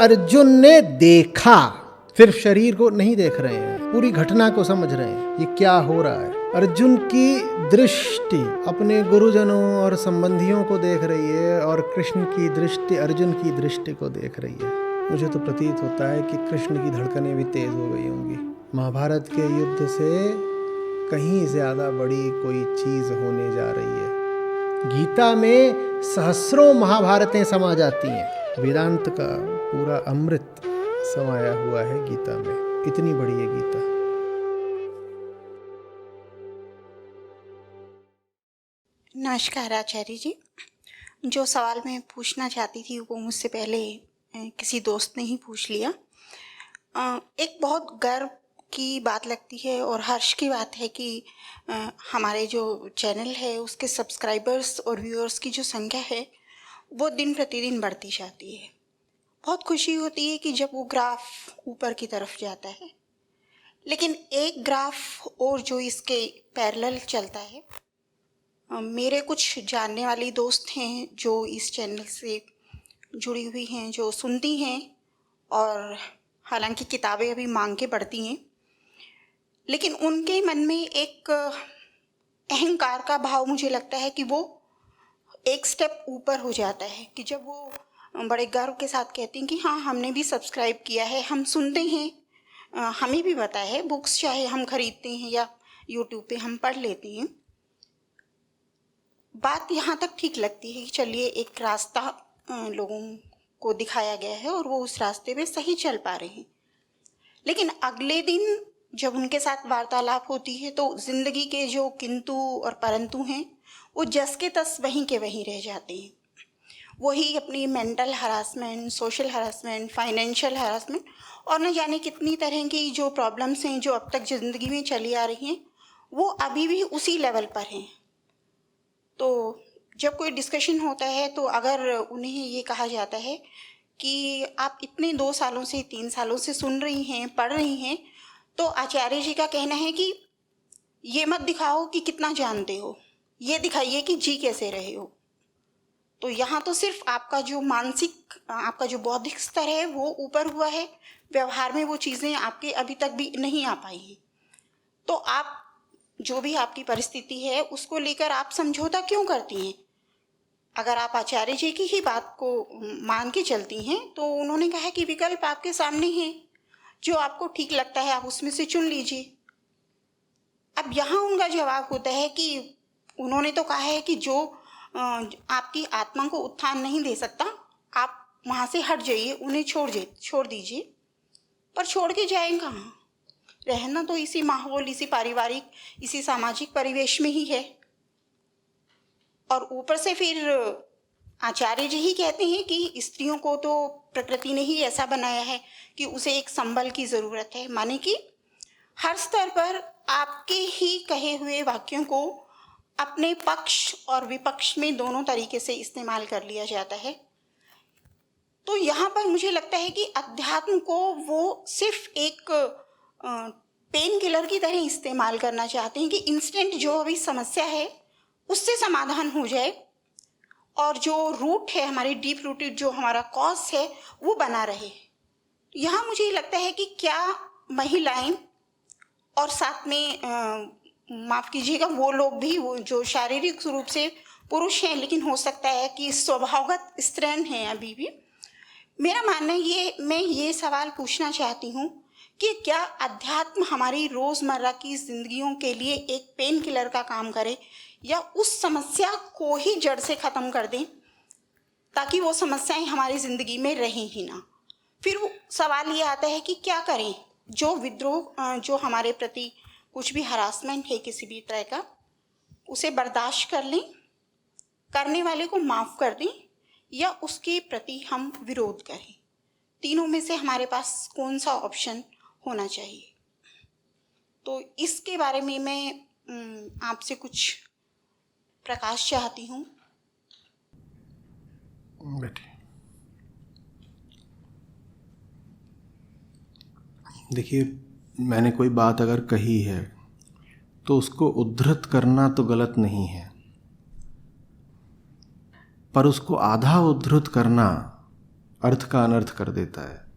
अर्जुन ने देखा, सिर्फ शरीर को नहीं देख रहे हैं, पूरी घटना को समझ रहे हैं, ये क्या हो रहा है। अर्जुन की दृष्टि अपने गुरुजनों और संबंधियों को देख रही है और कृष्ण की दृष्टि अर्जुन की दृष्टि को देख रही है। मुझे तो प्रतीत होता है कि कृष्ण की धड़कनें भी तेज हो गई होंगी। महाभारत के युद्ध से कहीं ज्यादा बड़ी कोई चीज होने जा रही है। गीता में सहस्रों महाभारतें समा जाती हैं। वेदांत का पूरा अमृत समाया हुआ है गीता में। इतनी बड़ी है गीता। नमस्कार आचार्य जी। जो सवाल मैं पूछना चाहती थी वो मुझसे पहले किसी दोस्त ने ही पूछ लिया। एक बहुत गर्व की बात लगती है और हर्ष की बात है कि हमारे जो चैनल है उसके सब्सक्राइबर्स और व्यूअर्स की जो संख्या है वो दिन प्रतिदिन बढ़ती जाती है। बहुत खुशी होती है कि जब वो ग्राफ ऊपर की तरफ जाता है, लेकिन एक ग्राफ और जो इसके पैरेलल चलता है। मेरे कुछ जानने वाली दोस्त हैं जो इस चैनल से जुड़ी हुई हैं, जो सुनती हैं और हालांकि किताबें अभी मांग के पढ़ती हैं, लेकिन उनके मन में एक अहंकार का भाव मुझे लगता है कि वो एक स्टेप ऊपर हो जाता है कि जब वो बड़े गर्व के साथ कहती हैं कि हाँ हमने भी सब्सक्राइब किया है, हम सुनते हैं, हमें भी पता है, बुक्स चाहे हम खरीदते हैं या यूट्यूब पे हम पढ़ लेते हैं। बात यहाँ तक ठीक लगती है कि चलिए एक रास्ता लोगों को दिखाया गया है और वो उस रास्ते पे सही चल पा रहे हैं। लेकिन अगले दिन जब उनके साथ वार्तालाप होती है तो जिंदगी के जो किंतु और परंतु हैं वो जस के तस वहीं के वहीं रह जाते हैं। वही अपनी mental harassment, social harassment, financial harassment और न जाने कितनी तरह की जो प्रॉब्लम्स हैं जो अब तक ज़िंदगी में चली आ रही हैं वो अभी भी उसी लेवल पर हैं। तो जब कोई डिस्कशन होता है तो अगर उन्हें ये कहा जाता है कि आप इतने 2 सालों से 3 सालों से सुन रही हैं, पढ़ रही हैं, तो आचार्य जी का कहना है कि ये मत दिखाओ कि कितना जानते हो, ये दिखाइए कि जी कैसे रहे हो। तो यहाँ तो सिर्फ आपका जो मानसिक, आपका जो बौद्धिक स्तर है वो ऊपर हुआ है, व्यवहार में वो चीज़ें आपके अभी तक भी नहीं आ पाई हैं। तो आप जो भी आपकी परिस्थिति है उसको लेकर आप समझौता क्यों करती हैं? अगर आप आचार्य जी की ही बात को मान के चलती हैं तो उन्होंने कहा कि विकल्प आपके सामने है, जो आपको ठीक लगता है आप उसमें से चुन लीजिए। अब यहाँ उनका जवाब होता है कि उन्होंने तो कहा है कि जो आपकी आत्मा को उत्थान नहीं दे सकता आप वहाँ से हट जाइए, उन्हें छोड़ दीजिए। पर छोड़ के जाएं कहाँ? रहना तो इसी माहौल, इसी पारिवारिक, इसी सामाजिक परिवेश में ही है। और ऊपर से फिर आचार्य जी ही कहते हैं कि स्त्रियों को तो प्रकृति ने ही ऐसा बनाया है कि उसे एक संबल की ज़रूरत है। माने कि हर स्तर पर आपके ही कहे हुए वाक्यों को अपने पक्ष और विपक्ष में दोनों तरीके से इस्तेमाल कर लिया जाता है। तो यहाँ पर मुझे लगता है कि अध्यात्म को वो सिर्फ एक पेन किलर की तरह इस्तेमाल करना चाहते हैं कि इंस्टेंट जो अभी समस्या है उससे समाधान हो जाए और जो रूट है, हमारी डीप रूटेड जो हमारा कॉज है वो बना रहे। यहाँ मुझे लगता है कि क्या महिलाएं और साथ में माफ़ कीजिएगा वो लोग भी, वो जो शारीरिक रूप से पुरुष हैं लेकिन हो सकता है कि स्वभावगत स्त्रीण हैं अभी भी। मेरा मानना है मैं ये सवाल पूछना चाहती हूँ कि क्या अध्यात्म हमारी रोज़मर्रा की ज़िंदगियों के लिए एक पेन किलर का काम करे या उस समस्या को ही जड़ से ख़त्म कर दें ताकि वो समस्याएं हमारी ज़िंदगी में रहें ही ना। फिर वो सवाल ये आता है कि क्या करें? जो विद्रोह, जो हमारे प्रति कुछ भी हरासमेंट है किसी भी तरह का, उसे बर्दाश्त कर लें, करने वाले को माफ़ कर दें या उसके प्रति हम विरोध करें? तीनों में से हमारे पास कौन सा ऑप्शन होना चाहिए? तो इसके बारे में मैं आपसे कुछ प्रकाश चाहती हूँ। देखिए, मैंने कोई बात अगर कही है तो उसको उद्धृत करना तो गलत नहीं है, पर उसको आधा उद्धृत करना अर्थ का अनर्थ कर देता है।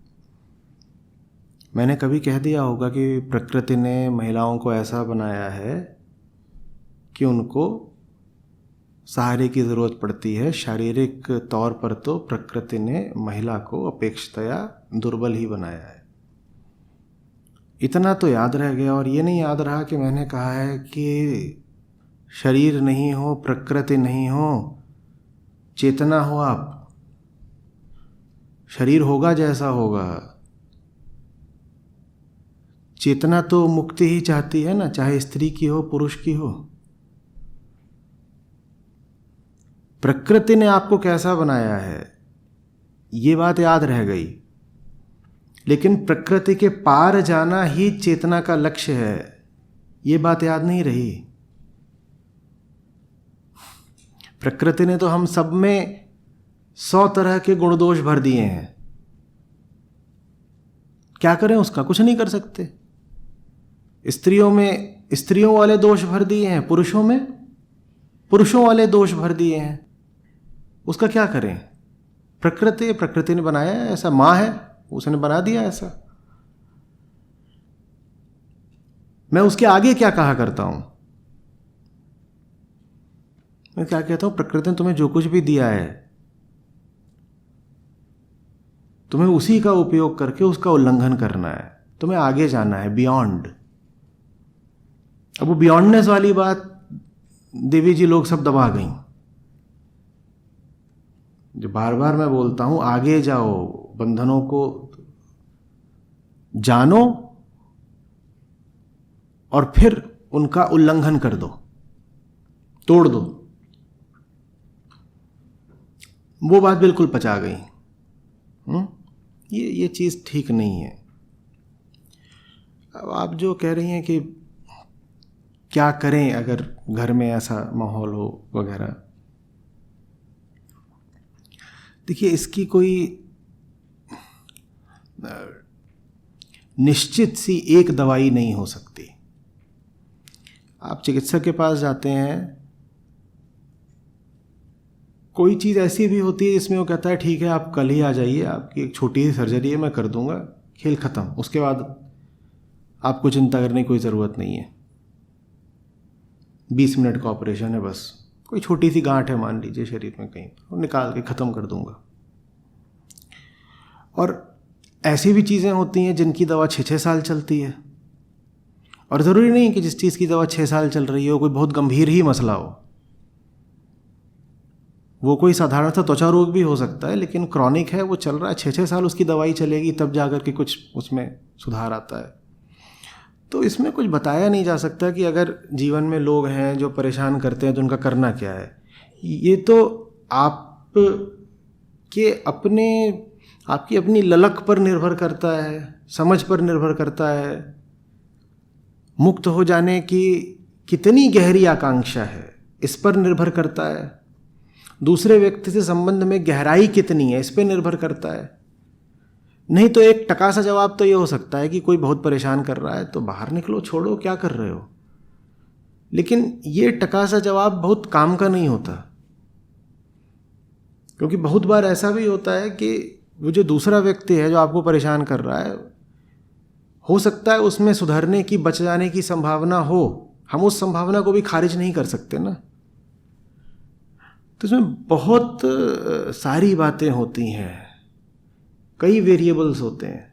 मैंने कभी कह दिया होगा कि प्रकृति ने महिलाओं को ऐसा बनाया है कि उनको सहारे की ज़रूरत पड़ती है। शारीरिक तौर पर तो प्रकृति ने महिला को अपेक्षतया दुर्बल ही बनाया है। इतना तो याद रह गया, और ये नहीं याद रहा कि मैंने कहा है कि शरीर नहीं हो, प्रकृति नहीं हो, चेतना हो आप। शरीर होगा जैसा होगा, चेतना तो मुक्ति ही चाहती है ना, चाहे स्त्री की हो पुरुष की हो। प्रकृति ने आपको कैसा बनाया है ये बात याद रह गई, लेकिन प्रकृति के पार जाना ही चेतना का लक्ष्य है, ये बात याद नहीं रही। प्रकृति ने तो हम सब में 100 तरह के गुण दोष भर दिए हैं। क्या करें उसका? कुछ नहीं कर सकते। स्त्रियों में स्त्रियों वाले दोष भर दिए हैं, पुरुषों में पुरुषों वाले दोष भर दिए हैं। उसका क्या करें? प्रकृति ने बनाया है ऐसा, माँ है उसने बना दिया ऐसा। मैं उसके आगे क्या कहा करता हूं? मैं क्या कहता हूं? प्रकृति ने तुम्हें जो कुछ भी दिया है, तुम्हें उसी का उपयोग करके उसका उल्लंघन करना है, तुम्हें आगे जाना है, बियॉन्ड। अब वो बियॉन्डनेस वाली बात देवी जी लोग सब दबा गई। जो बार बार मैं बोलता हूं, आगे जाओ, बंधनों को जानो और फिर उनका उल्लंघन कर दो, तोड़ दो। वो बात बिल्कुल पचा गई। ये चीज ठीक नहीं है। अब आप जो कह रही हैं कि क्या करें अगर घर में ऐसा माहौल हो वगैरह, देखिए इसकी कोई निश्चित सी एक दवाई नहीं हो सकती। आप चिकित्सक के पास जाते हैं, कोई चीज़ ऐसी भी होती है जिसमें वो कहता है ठीक है आप कल ही आ जाइए, आपकी एक छोटी सी सर्जरी है मैं कर दूंगा, खेल ख़त्म, उसके बाद आपको चिंता करने की कोई ज़रूरत नहीं है, 20 मिनट का ऑपरेशन है बस, कोई छोटी सी गांठ है मान लीजिए शरीर में कहीं, और निकाल के ख़त्म कर दूंगा। और ऐसी भी चीज़ें होती हैं जिनकी दवा 6-6 साल चलती है, और ज़रूरी नहीं कि जिस चीज़ की दवा 6 साल चल रही हो कोई बहुत गंभीर ही मसला हो। वो कोई साधारण सा त्वचा रोग भी हो सकता है, लेकिन क्रॉनिक है, वो चल रहा है, 6-6 साल उसकी दवाई चलेगी, तब जाकर के कुछ उसमें सुधार आता है। तो इसमें कुछ बताया नहीं जा सकता कि अगर जीवन में लोग हैं जो परेशान करते हैं तो उनका करना क्या है। ये तो आपकी अपनी ललक पर निर्भर करता है, समझ पर निर्भर करता है, मुक्त हो जाने की कितनी गहरी आकांक्षा है इस पर निर्भर करता है, दूसरे व्यक्ति से संबंध में गहराई कितनी है इस पर निर्भर करता है। नहीं तो एक टका सा जवाब तो ये हो सकता है कि कोई बहुत परेशान कर रहा है तो बाहर निकलो, छोड़ो, क्या कर रहे हो। लेकिन ये टका सा जवाब बहुत काम का नहीं होता, क्योंकि बहुत बार ऐसा भी होता है कि वो जो दूसरा व्यक्ति है जो आपको परेशान कर रहा है, हो सकता है उसमें सुधरने की, बच जाने की संभावना हो, हम उस संभावना को भी खारिज नहीं कर सकते ना। तो इसमें बहुत सारी बातें होती हैं, कई वेरिएबल्स होते हैं,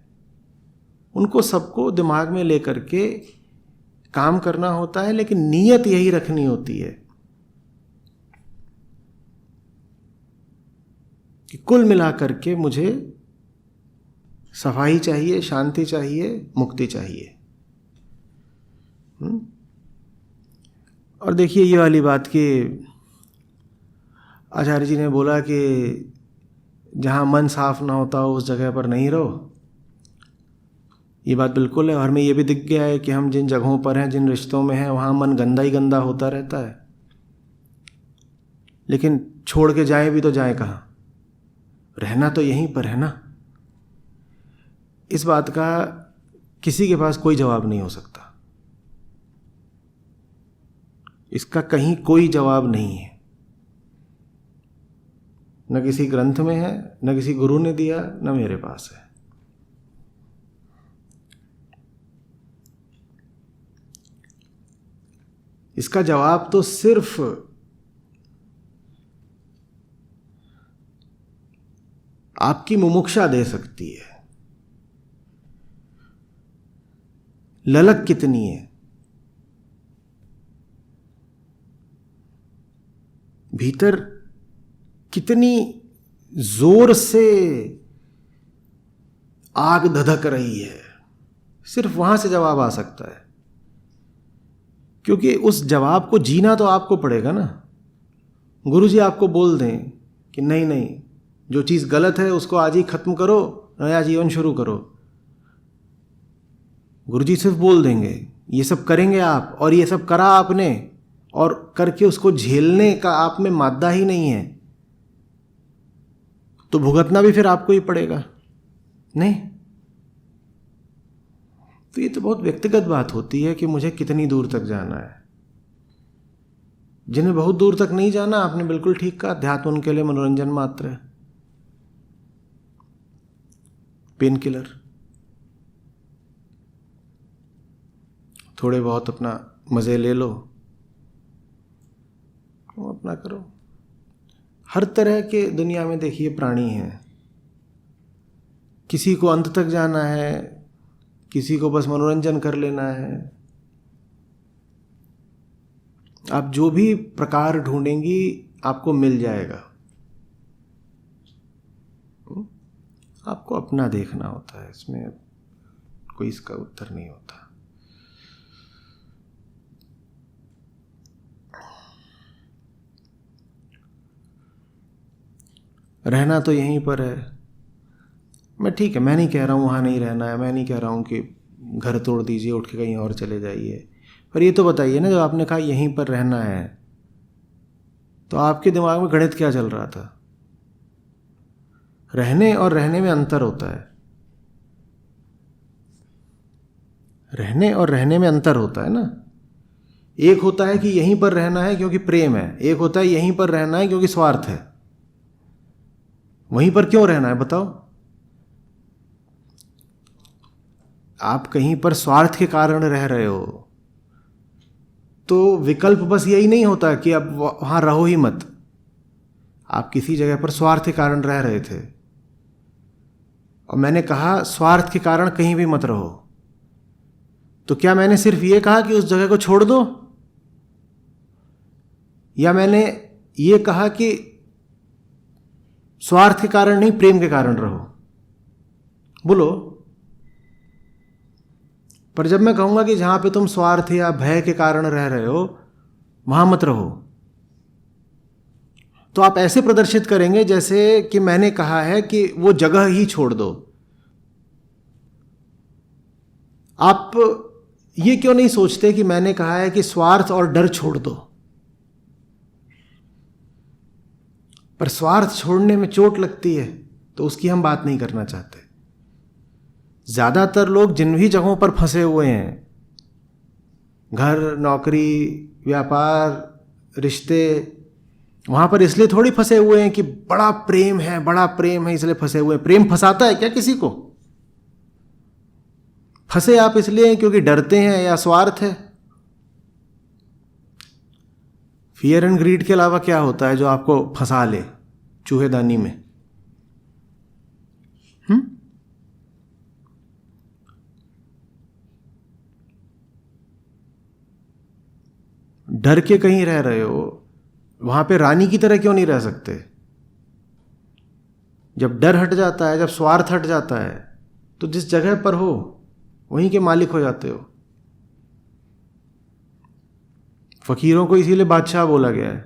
उनको सबको दिमाग में लेकर के काम करना होता है, लेकिन नीयत यही रखनी होती है कि कुल मिलाकर के मुझे सफाई चाहिए, शांति चाहिए, मुक्ति चाहिए। और देखिए ये वाली बात कि आचार्य जी ने बोला कि जहाँ मन साफ ना होता हो उस जगह पर नहीं रहो, ये बात बिल्कुल है। और हमें ये भी दिख गया है कि हम जिन जगहों पर हैं, जिन रिश्तों में हैं, वहाँ मन गंदा ही गंदा होता रहता है, लेकिन छोड़ के जाए भी तो जाए कहाँ, रहना तो यहीं पर है ना। इस बात का किसी के पास कोई जवाब नहीं हो सकता, इसका कहीं कोई जवाब नहीं है। न किसी ग्रंथ में है, न किसी गुरु ने दिया, न मेरे पास है। इसका जवाब तो सिर्फ आपकी मुमुक्षा दे सकती है। ललक कितनी है, भीतर कितनी जोर से आग धधक रही है, सिर्फ वहां से जवाब आ सकता है। क्योंकि उस जवाब को जीना तो आपको पड़ेगा ना। गुरुजी आपको बोल दें कि नहीं नहीं, जो चीज़ गलत है उसको आज ही खत्म करो, नया जीवन शुरू करो। गुरुजी सिर्फ बोल देंगे, ये सब करेंगे आप, और ये सब करा आपने, और करके उसको झेलने का आप में मादा ही नहीं है, तो भुगतना भी फिर आपको ही पड़ेगा। नहीं, तो ये तो बहुत व्यक्तिगत बात होती है कि मुझे कितनी दूर तक जाना है। जिन्हें बहुत दूर तक नहीं जाना, आपने बिल्कुल ठीक कहा, अध्यात्म उनके लिए मनोरंजन मात्र है, पेन किलर। थोड़े बहुत अपना मज़े ले लो, अपना करो। हर तरह के दुनिया में देखिए प्राणी हैं, किसी को अंत तक जाना है, किसी को बस मनोरंजन कर लेना है। आप जो भी प्रकार ढूंढेंगी आपको मिल जाएगा। आपको अपना देखना होता है, इसमें कोई इसका उत्तर नहीं होता। रहना तो यहीं पर है। मैं ठीक है, मैं नहीं कह रहा हूँ वहाँ नहीं रहना है, मैं नहीं कह रहा हूँ कि घर तोड़ दीजिए, उठ के कहीं और चले जाइए, पर ये तो बताइए ना, जब आपने कहा यहीं पर रहना है, तो आपके दिमाग में गणित क्या चल रहा था? रहने और रहने में अंतर होता है। रहने और रहने में अंतर होता है ना। एक होता है कि यहीं पर रहना है क्योंकि प्रेम है, एक होता है यहीं पर रहना है क्योंकि स्वार्थ है। वहीं पर क्यों रहना है बताओ? आप कहीं पर स्वार्थ के कारण रह रहे हो, तो विकल्प बस यही नहीं होता कि अब वहां रहो ही मत। आप किसी जगह पर स्वार्थ के कारण रह रहे थे, और मैंने कहा स्वार्थ के कारण कहीं भी मत रहो, तो क्या मैंने सिर्फ ये कहा कि उस जगह को छोड़ दो, या मैंने ये कहा कि स्वार्थ के कारण नहीं प्रेम के कारण रहो? बोलो। पर जब मैं कहूंगा कि जहां पे तुम स्वार्थ या भय के कारण रह रहे हो वहां मत रहो, तो आप ऐसे प्रदर्शित करेंगे जैसे कि मैंने कहा है कि वो जगह ही छोड़ दो। आप ये क्यों नहीं सोचते कि मैंने कहा है कि स्वार्थ और डर छोड़ दो? पर स्वार्थ छोड़ने में चोट लगती है, तो उसकी हम बात नहीं करना चाहते। ज्यादातर लोग जिन भी जगहों पर फंसे हुए हैं, घर, नौकरी, व्यापार, रिश्ते, वहां पर इसलिए थोड़ी फंसे हुए हैं कि बड़ा प्रेम है इसलिए फंसे हुए हैं। प्रेम फंसाता है क्या किसी को? फंसे आप इसलिए हैं क्योंकि डरते हैं या स्वार्थ है? फियर एंड ग्रीड के अलावा क्या होता है जो आपको फंसा ले चूहेदानी में? डर के कहीं रह रहे हो, वहां पे रानी की तरह क्यों नहीं रह सकते? जब डर हट जाता है, जब स्वार्थ हट जाता है, तो जिस जगह पर हो वहीं के मालिक हो जाते हो। फकीरों को इसीलिए बादशाह बोला गया है।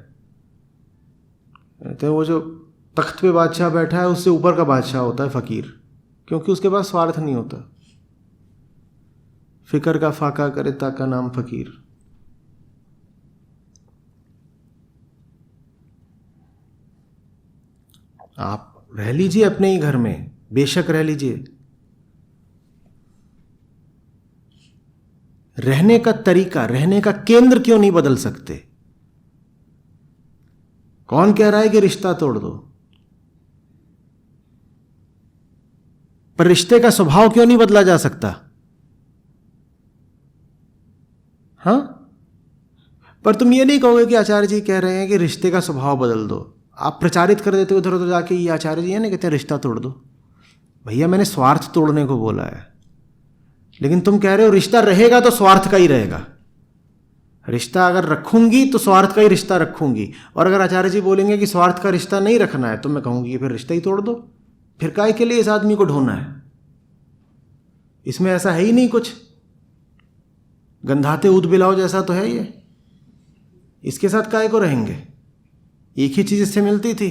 कहते हैं वो जो तख्त पे बादशाह बैठा है उससे ऊपर का बादशाह होता है फकीर, क्योंकि उसके पास स्वार्थ नहीं होता। फिकर का फाका करे ताका नाम फकीर। आप रह लीजिए अपने ही घर में, बेशक रह लीजिए। रहने का तरीका, रहने का केंद्र क्यों नहीं बदल सकते? कौन कह रहा है कि रिश्ता तोड़ दो? पर रिश्ते का स्वभाव क्यों नहीं बदला जा सकता? हाँ, पर तुम ये नहीं कहोगे कि आचार्य जी कह रहे हैं कि रिश्ते का स्वभाव बदल दो। आप प्रचारित कर देते हो उधर उधर जाके, ये आचार्य जी है ना कहते हैं रिश्ता तोड़ दो। भैया मैंने स्वार्थ तोड़ने को बोला है, लेकिन तुम कह रहे हो रिश्ता रहेगा तो स्वार्थ का ही रहेगा। रिश्ता अगर रखूंगी तो स्वार्थ का ही रिश्ता रखूंगी, और अगर आचार्य जी बोलेंगे कि स्वार्थ का रिश्ता नहीं रखना है तो मैं कहूंगी कि फिर रिश्ता ही तोड़ दो। फिर काहे के लिए इस आदमी को ढोना है? इसमें ऐसा है ही नहीं कुछ, गंधाते ऊद बिलाओ जैसा तो है ये। इसके साथ काहे को रहेंगे? एक ही चीज इससे मिलती थी,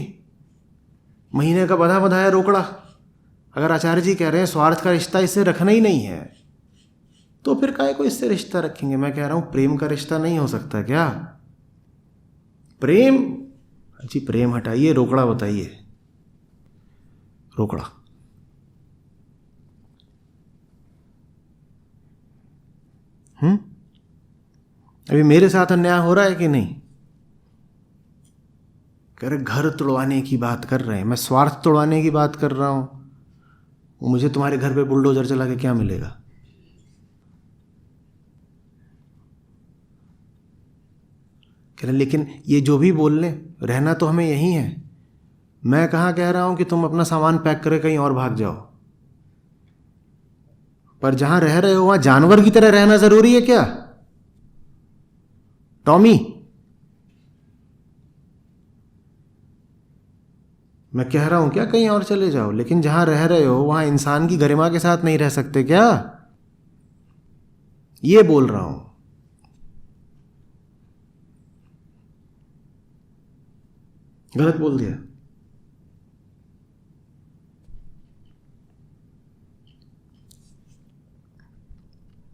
महीने का बधा बधाया रोकड़ा। अगर आचार्य जी कह रहे हैं स्वार्थ का रिश्ता इससे रखना ही नहीं है, तो फिर काहे को इससे रिश्ता रखेंगे? मैं कह रहा हूं प्रेम का रिश्ता नहीं हो सकता क्या? प्रेम, जी प्रेम हटाइए, रोकड़ा बताइए। रोकड़ा अभी मेरे साथ अन्याय हो रहा है कि नहीं? कह रहे घर तोड़वाने की बात कर रहे हैं, मैं स्वार्थ तोड़वाने की बात कर रहा हूं। मुझे तुम्हारे घर पे बुलडोजर चला के क्या मिलेगा? कह रहे लेकिन ये जो भी बोल लें, रहना तो हमें यही है। मैं कहाँ कह रहा हूं कि तुम अपना सामान पैक करके कहीं और भाग जाओ, पर जहां रह रहे हो वहां जानवर की तरह रहना जरूरी है क्या? टॉमी, मैं कह रहा हूं क्या कहीं और चले जाओ, लेकिन जहां रह रहे हो वहां इंसान की गरिमा के साथ नहीं रह सकते क्या? ये बोल रहा हूं। गलत बोल दिया?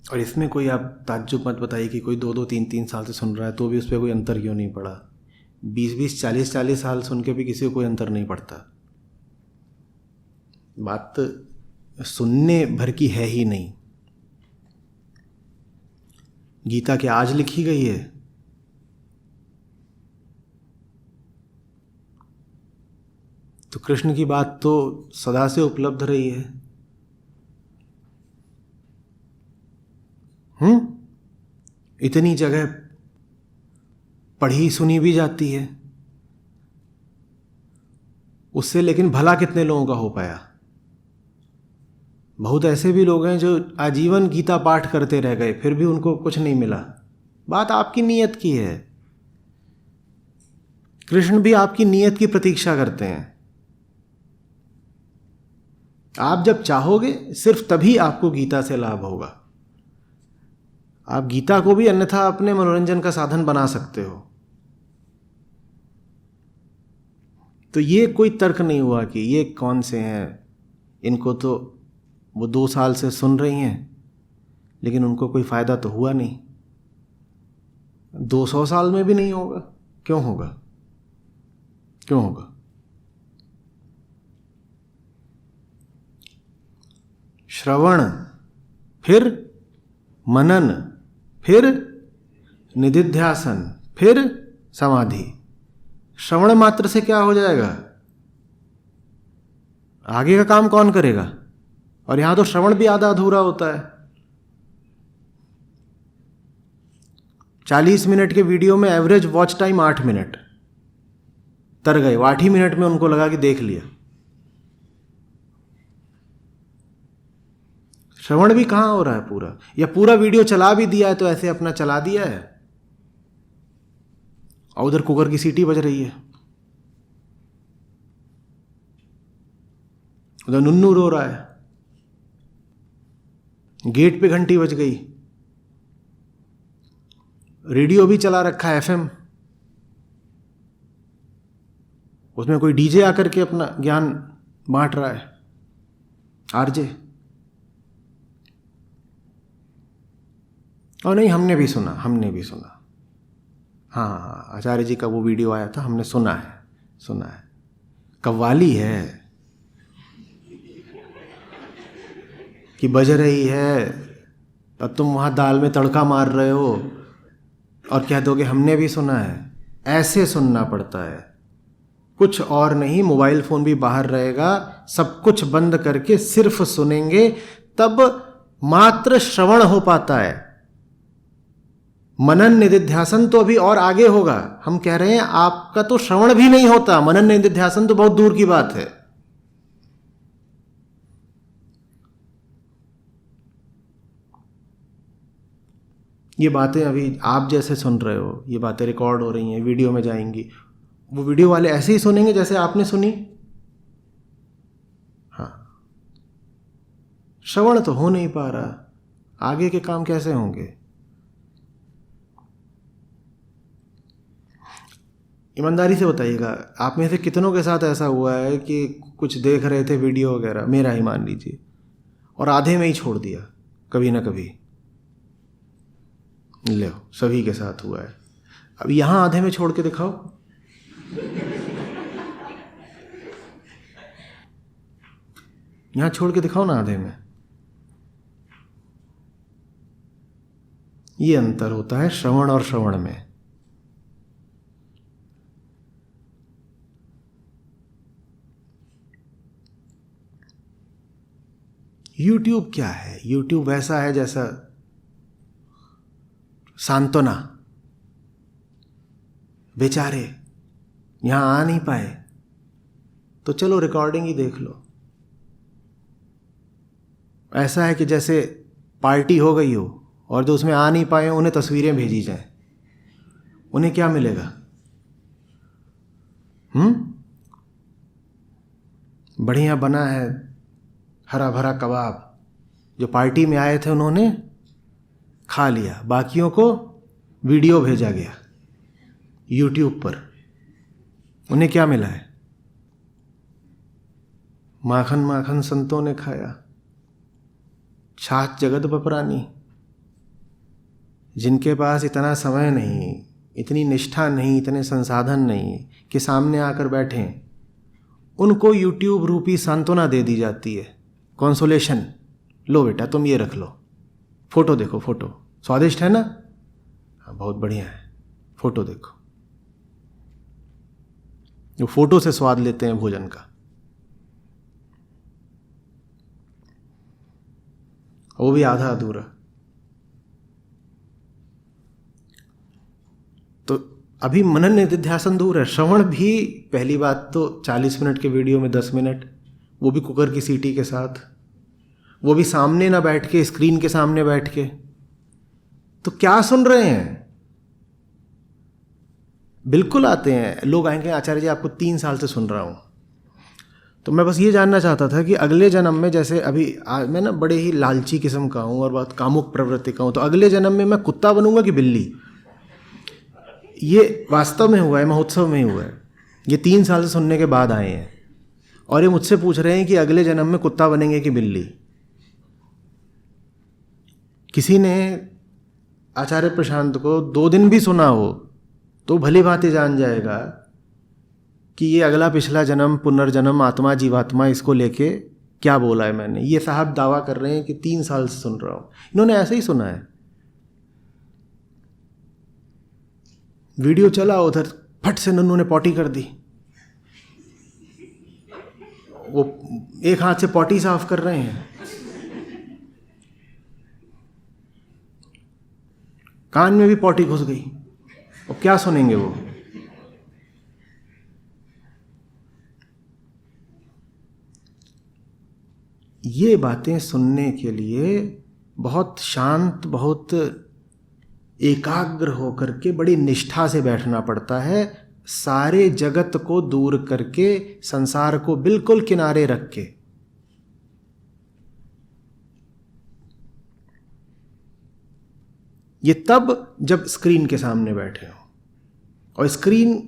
और इसमें कोई आप ताज्जुब मत बताइए कि कोई 2-2, 3-3 साल से सुन रहा है तो भी उस पर कोई अंतर क्यों नहीं पड़ा। 20-20, 40-40 साल सुन के भी किसी को कोई अंतर नहीं पड़ता। बात सुनने भर की है ही नहीं। गीता क्या आज लिखी गई है? तो कृष्ण की बात तो सदा से उपलब्ध रही है। इतनी जगह पढ़ी सुनी भी जाती है उससे, लेकिन भला कितने लोगों का हो पाया? बहुत ऐसे भी लोग हैं जो आजीवन गीता पाठ करते रह गए, फिर भी उनको कुछ नहीं मिला। बात आपकी नीयत की है। कृष्ण भी आपकी नीयत की प्रतीक्षा करते हैं। आप जब चाहोगे सिर्फ तभी आपको गीता से लाभ होगा। आप गीता को भी अन्यथा अपने मनोरंजन का साधन बना सकते हो। तो ये कोई तर्क नहीं हुआ कि ये कौन से हैं, इनको तो वो 2 साल से सुन रही हैं लेकिन उनको कोई फायदा तो हुआ नहीं। 200 साल में भी नहीं होगा। क्यों होगा? क्यों होगा? श्रवण, फिर मनन, फिर निधिध्यासन, फिर समाधि। श्रवण मात्र से क्या हो जाएगा? आगे का काम कौन करेगा? और यहां तो श्रवण भी आधा अधूरा होता है। 40 मिनट के वीडियो में एवरेज वॉच टाइम 8 मिनट, तर गए 8 ही मिनट में उनको लगा कि देख लिया। श्रवण भी कहां हो रहा है पूरा? या पूरा वीडियो चला भी दिया है तो ऐसे अपना चला दिया है और उधर कुकर की सीटी बज रही है, उधर नुन्नू रो रहा है, गेट पे घंटी बज गई, रेडियो भी चला रखा है FM, उसमें कोई डीजे आकर के अपना ज्ञान बांट रहा है, RJ। और नहीं, हमने भी सुना। हाँ, आचार्य जी का वो वीडियो आया था, हमने सुना है। कव्वाली है कि बज रही है, अब तुम वहाँ दाल में तड़का मार रहे हो और कह दोगे हमने भी सुना है। ऐसे सुनना पड़ता है। कुछ और नहीं, मोबाइल फोन भी बाहर रहेगा, सब कुछ बंद करके सिर्फ सुनेंगे, तब मात्र श्रवण हो पाता है। मनन निधिध्यासन तो अभी और आगे होगा। हम कह रहे हैं आपका तो श्रवण भी नहीं होता, मनन निधिध्यासन तो बहुत दूर की बात है। ये बातें अभी आप जैसे सुन रहे हो, ये बातें रिकॉर्ड हो रही हैं, वीडियो में जाएंगी, वो वीडियो वाले ऐसे ही सुनेंगे जैसे आपने सुनी। हाँ, श्रवण तो हो नहीं पा रहा, आगे के काम कैसे होंगे? ईमानदारी से बताइएगा, आप में से कितनों के साथ ऐसा हुआ है कि कुछ देख रहे थे वीडियो वगैरह, मेरा ही मान लीजिए, और आधे में ही छोड़ दिया कभी ना कभी? लो, सभी के साथ हुआ है। अब यहां आधे में छोड़ के दिखाओ। यहां छोड़ के दिखाओ ना आधे में। ये अंतर होता है श्रवण और श्रवण में। YouTube क्या है? YouTube वैसा है जैसा सांत्वना, बेचारे यहां आ नहीं पाए तो चलो रिकॉर्डिंग ही देख लो। ऐसा है कि जैसे पार्टी हो गई हो और जो उसमें आ नहीं पाए उन्हें तस्वीरें भेजी जाएं, उन्हें क्या मिलेगा? बढ़िया बना है हरा भरा कबाब, जो पार्टी में आए थे उन्होंने खा लिया, बाकियों को वीडियो भेजा गया YouTube पर, उन्हें क्या मिला है? माखन माखन संतों ने खाया, छाछ जगत बपरानी। जिनके पास इतना समय नहीं, इतनी निष्ठा नहीं, इतने संसाधन नहीं कि सामने आकर बैठें, उनको YouTube रूपी सांत्वना दे दी जाती है, कंसोलेशन। लो बेटा तुम ये रख लो, फोटो देखो, फोटो स्वादिष्ट है ना? हाँ बहुत बढ़िया है, फोटो देखो। वो फोटो से स्वाद लेते हैं भोजन का। वो भी आधा अधूरा। तो अभी मनन निधिध्यासन दूर है। श्रवण भी, पहली बात तो 40 मिनट के वीडियो में 10 मिनट, वो भी कुकर की सीटी के साथ, वो भी सामने ना बैठ के, स्क्रीन के सामने बैठ के। तो क्या सुन रहे हैं? बिल्कुल आते हैं लोग, आएंगे आचार्य जी आपको 3 साल से सुन रहा हूं। तो मैं बस ये जानना चाहता था कि अगले जन्म में, जैसे अभी मैं ना बड़े ही लालची किस्म का हूं और बहुत कामुक प्रवृत्ति का हूं, तो अगले जन्म में मैं कुत्ता बनूंगा कि बिल्ली? ये वास्तव में हुआ है, महोत्सव में हुआ है। ये 3 साल से सुनने के बाद आए हैं और ये मुझसे पूछ रहे हैं कि अगले जन्म में कुत्ता बनेंगे कि बिल्ली। किसी ने आचार्य प्रशांत को 2 दिन भी सुना हो तो भली भांति जान जाएगा कि ये अगला पिछला जन्म, पुनर्जन्म, आत्मा, जीवात्मा, इसको लेके क्या बोला है मैंने। ये साहब दावा कर रहे हैं कि 3 साल से सुन रहा हूं, इन्होंने ऐसे ही सुना है। वीडियो चला, उधर फट से नन्नू ने पॉटी कर दी, वो एक हाथ से पॉटी साफ कर रहे हैं, कान में भी पॉटी घुस गई, और क्या सुनेंगे वो? ये बातें सुनने के लिए बहुत शांत, बहुत एकाग्र होकर के बड़ी निष्ठा से बैठना पड़ता है, सारे जगत को दूर करके, संसार को बिल्कुल किनारे रख के। ये तब जब स्क्रीन के सामने बैठे हो, और स्क्रीन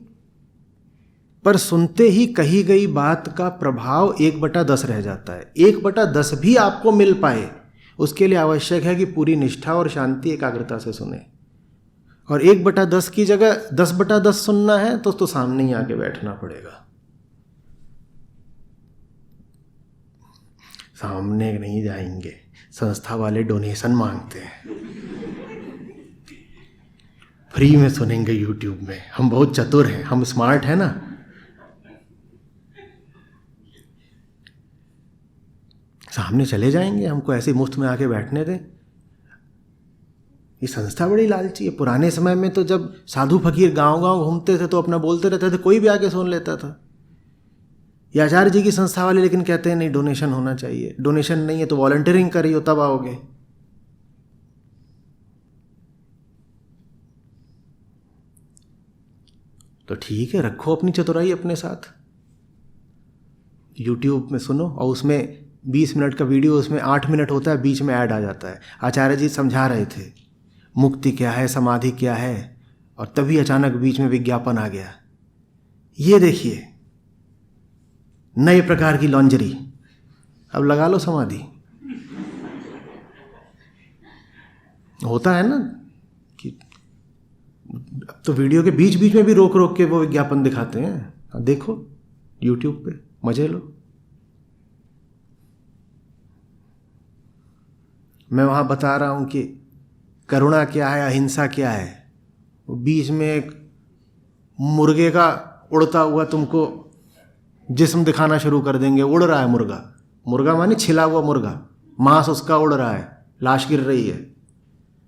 पर सुनते ही कही गई बात का प्रभाव 1/10 रह जाता है। 1/10 भी आपको मिल पाए, उसके लिए आवश्यक है कि पूरी निष्ठा और शांति, एकाग्रता से सुने। और 1/10 की जगह 10/10 सुनना है तो सामने ही आके बैठना पड़ेगा। सामने नहीं जाएंगे, संस्था वाले डोनेशन मांगते हैं, फ्री में सुनेंगे YouTube में। हम बहुत चतुर हैं, हम स्मार्ट हैं ना, सामने चले जाएंगे, हमको ऐसे मुफ्त में आके बैठने दें। ये संस्था बड़ी लालची है। पुराने समय में तो जब साधु फकीर गांव गांव घूमते थे तो अपना बोलते रहते थे, कोई भी आके सुन लेता था। ये आचार्य जी की संस्था वाले लेकिन कहते हैं नहीं, डोनेशन होना चाहिए। डोनेशन नहीं है तो वॉलंटियरिंग करिए तब आओगे। तो ठीक है, रखो अपनी चतुराई अपने साथ। यूट्यूब में सुनो और उसमें 20 मिनट का वीडियो, उसमें 8 मिनट होता है, बीच में ऐड आ जाता है। आचार्य जी समझा रहे थे मुक्ति क्या है, समाधि क्या है, और तभी अचानक बीच में विज्ञापन आ गया। ये देखिए नए प्रकार की लॉन्जरी, अब लगा लो समाधि। होता है ना कि तो वीडियो के बीच बीच में भी रोक रोक के वो विज्ञापन दिखाते हैं। देखो यूट्यूब पे, मजे लो। मैं वहां बता रहा हूं कि करुणा क्या है, अहिंसा क्या है। वो बीच में एक मुर्गे का उड़ता हुआ तुमको जिस्म दिखाना शुरू कर देंगे। उड़ रहा है मुर्गा, मुर्गा माने छिला हुआ मुर्गा, मांस उसका उड़ रहा है, लाश गिर रही है।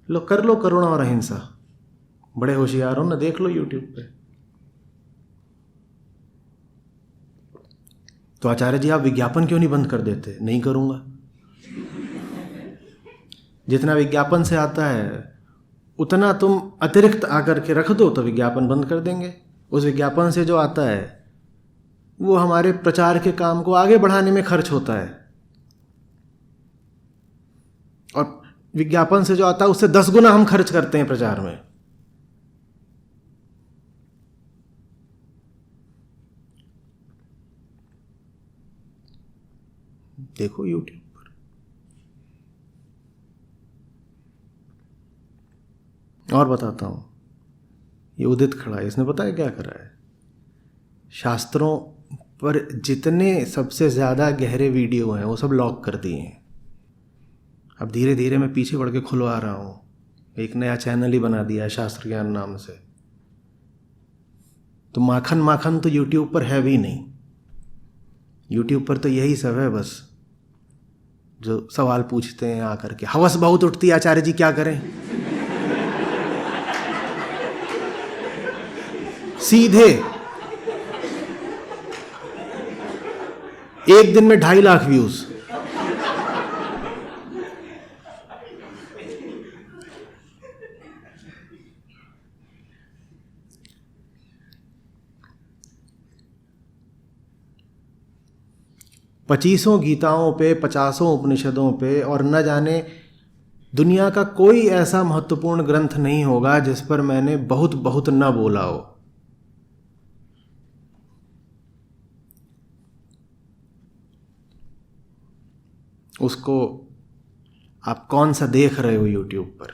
लो कर लो करुणा और अहिंसा, बड़े होशियार हो ना, देख लो यूट्यूब पे। तो आचार्य जी आप विज्ञापन क्यों नहीं बंद कर देते? नहीं करूंगा। जितना विज्ञापन से आता है उतना तुम अतिरिक्त आकर के रख दो तो विज्ञापन बंद कर देंगे। उस विज्ञापन से जो आता है वो हमारे प्रचार के काम को आगे बढ़ाने में खर्च होता है, और विज्ञापन से जो आता है उससे 10 गुना हम खर्च करते हैं प्रचार में। देखो यूट्यूब पर। और बताता हूं, ये उदित खड़ा है, इसने पता है क्या करा है? शास्त्रों पर जितने सबसे ज़्यादा गहरे वीडियो हैं वो सब लॉक कर दिए हैं। अब धीरे धीरे मैं पीछे बढ़ के खुलवा रहा हूँ, एक नया चैनल ही बना दिया है शास्त्र ज्ञान नाम से। तो माखन माखन तो यूट्यूब पर है भी नहीं। यूट्यूब पर तो यही सब है बस, जो सवाल पूछते हैं आकर के। हवस बहुत उठती है, आचार्य जी क्या करें? सीधे एक दिन में 2.5 लाख व्यूज। पच्चीसों गीताओं पे, 50 उपनिषदों पे, और न जाने दुनिया का कोई ऐसा महत्वपूर्ण ग्रंथ नहीं होगा जिस पर मैंने बहुत बहुत न बोला हो। उसको आप कौन सा देख रहे हो यूट्यूब पर?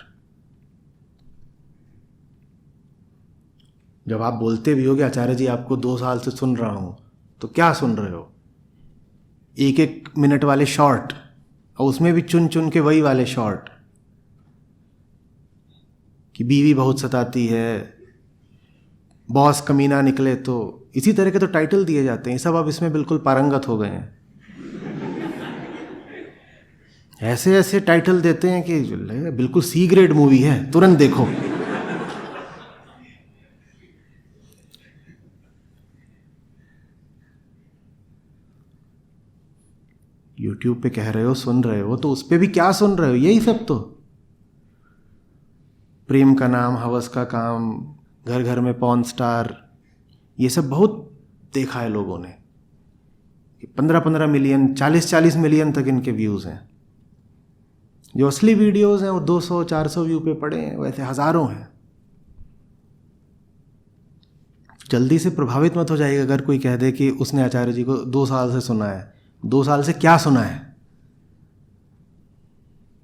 जब आप बोलते भी हो कि आचार्य जी आपको 2 साल से सुन रहा हूं, तो क्या सुन रहे हो? 1-1 मिनट वाले शॉर्ट, और उसमें भी चुन चुन के वही वाले शॉर्ट कि बीवी बहुत सताती है, बॉस कमीना निकले, तो इसी तरह के तो टाइटल दिए जाते हैं। सब अब इसमें बिल्कुल पारंगत हो गए हैं। ऐसे ऐसे टाइटल देते हैं कि बिल्कुल C ग्रेड मूवी है, तुरंत देखो। यूट्यूब पे कह रहे हो सुन रहे हो, तो उस पे भी क्या सुन रहे हो? यही सब तो, प्रेम का नाम, हवस का काम, घर घर में पॉर्न स्टार, ये सब बहुत देखा है लोगों ने। 15-15 मिलियन, 40-40 मिलियन तक इनके व्यूज हैं। जो असली वीडियोस हैं वो 200-400 व्यू पे पड़े हैं, वैसे हजारों हैं। जल्दी से प्रभावित मत हो जाइएगा अगर कोई कह दे कि उसने आचार्य जी को 2 साल से सुना है। 2 साल से क्या सुना है?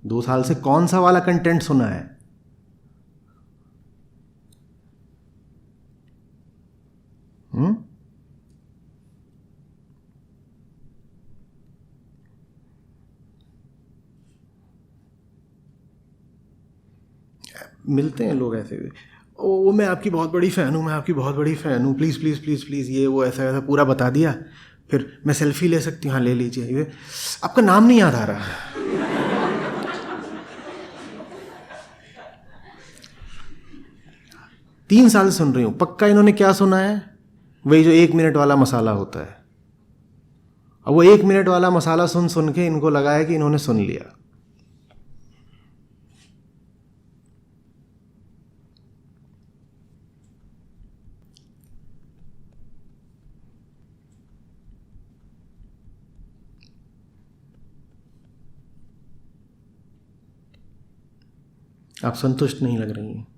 2 साल से कौन सा वाला कंटेंट सुना है? मिलते हैं लोग ऐसे भी, ओ मैं आपकी बहुत बड़ी फ़ैन हूँ, मैं आपकी बहुत बड़ी फ़ैन हूँ, प्लीज़ प्लीज़ प्लीज़ प्लीज़, ये वो ऐसा ऐसा पूरा बता दिया। फिर मैं सेल्फी ले सकती हूँ, हाँ ले लीजिए। ये आपका नाम नहीं याद आ रहा। तीन साल सुन रही हूँ, पक्का इन्होंने क्या सुना है? वही जो 1 मिनट वाला मसाला होता है। अब वो 1 मिनट वाला मसाला सुन सुन के इनको लगा है कि इन्होंने सुन लिया। आप संतुष्ट नहीं लग रही हैं।